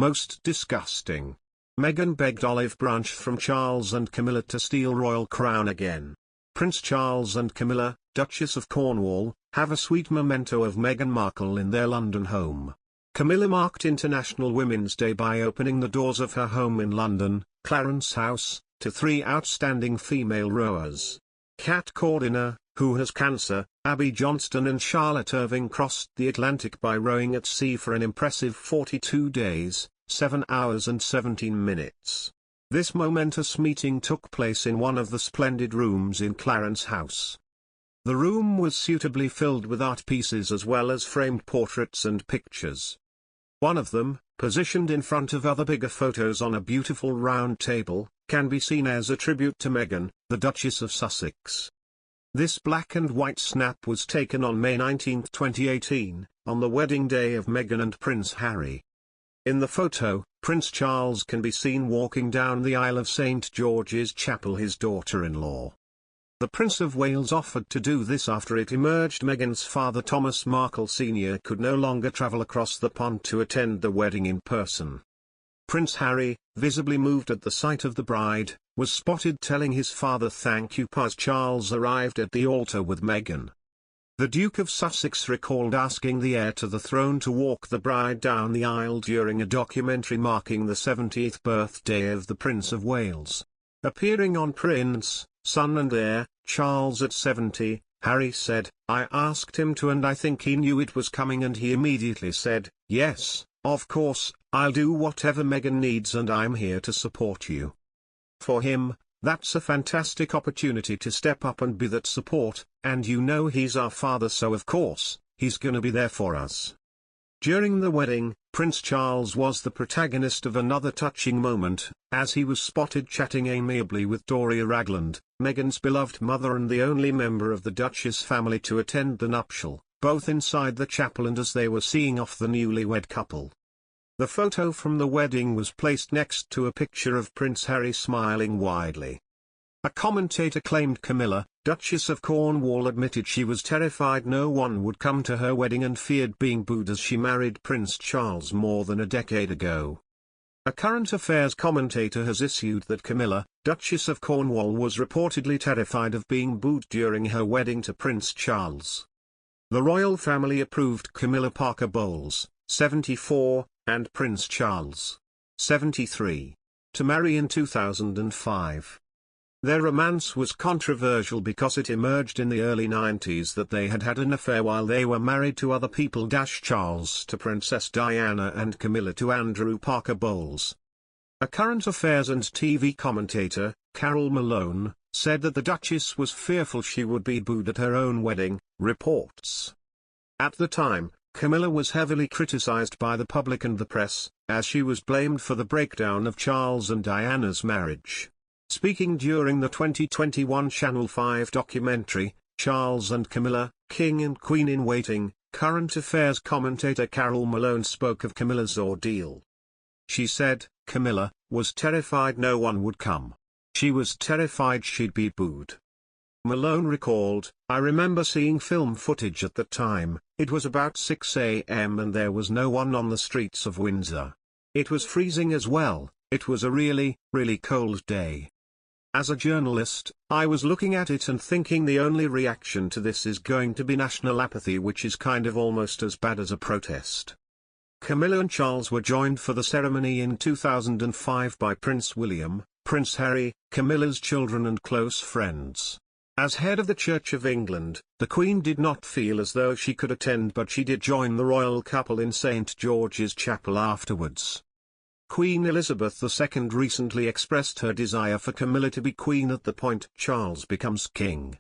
Most disgusting. Meghan begged olive branch from Charles and Camilla to steal royal crown again. Prince Charles and Camilla, Duchess of Cornwall, have a sweet memento of Meghan Markle in their London home. Camilla marked International Women's Day by opening the doors of her home in London, Clarence House, to 3 outstanding female rowers. Kat Cordiner, who has cancer, Abby Johnston and Charlotte Irving crossed the Atlantic by rowing at sea for an impressive 42 days, 7 hours and 17 minutes. This momentous meeting took place in one of the splendid rooms in Clarence House. The room was suitably filled with art pieces as well as framed portraits and pictures. One of them, positioned in front of other bigger photos on a beautiful round table, can be seen as a tribute to Meghan, the Duchess of Sussex. This black and white snap was taken on May 19, 2018, on the wedding day of Meghan and Prince Harry. In the photo, Prince Charles can be seen walking down the aisle of St. George's Chapel, his daughter-in-law. The Prince of Wales offered to do this after it emerged Meghan's father Thomas Markle Snr could no longer travel across the pond to attend the wedding in person. Prince Harry, visibly moved at the sight of the bride, was spotted telling his father thank you as Charles arrived at the altar with Meghan. The Duke of Sussex recalled asking the heir to the throne to walk the bride down the aisle during a documentary marking the 70th birthday of the Prince of Wales. Appearing on Prince, Son and Heir, Charles at 70, Harry said, "I asked him to and I think he knew it was coming and he immediately said, yes, of course, I'll do whatever Meghan needs and I'm here to support you." For him, that's a fantastic opportunity to step up and be that support, and you know he's our father so of course, he's gonna be there for us. During the wedding, Prince Charles was the protagonist of another touching moment, as he was spotted chatting amiably with Doria Ragland, Meghan's beloved mother and the only member of the Duchess family to attend the nuptial, both inside the chapel and as they were seeing off the newlywed couple. The photo from the wedding was placed next to a picture of Prince Harry smiling widely. A commentator claimed Camilla, Duchess of Cornwall, admitted she was terrified no one would come to her wedding and feared being booed as she married Prince Charles more than a decade ago. A current affairs commentator has issued that Camilla, Duchess of Cornwall, was reportedly terrified of being booed during her wedding to Prince Charles. The royal family approved Camilla Parker Bowles, 74, and Prince Charles, 73, to marry in 2005. Their romance was controversial because it emerged in the early 90s that they had had an affair while they were married to other people. Charles to Princess Diana and Camilla to Andrew Parker Bowles. A current affairs and TV commentator, Carol Malone, said that the Duchess was fearful she would be booed at her own wedding, reports. At the time, Camilla was heavily criticized by the public and the press, as she was blamed for the breakdown of Charles and Diana's marriage. Speaking during the 2021 Channel 5 documentary, Charles and Camilla, King and Queen in Waiting, current affairs commentator Carol Malone spoke of Camilla's ordeal. She said, "Camilla was terrified no one would come. She was terrified she'd be booed." Malone recalled, "I remember seeing film footage at the time. It was about 6 a.m. and there was no one on the streets of Windsor. It was freezing as well. It was a really, really cold day. As a journalist, I was looking at it and thinking the only reaction to this is going to be national apathy, which is kind of almost as bad as a protest." Camilla and Charles were joined for the ceremony in 2005 by Prince William, Prince Harry, Camilla's children and close friends. As head of the Church of England, the Queen did not feel as though she could attend, but she did join the royal couple in St. George's Chapel afterwards. Queen Elizabeth II recently expressed her desire for Camilla to be queen at the point Charles becomes king.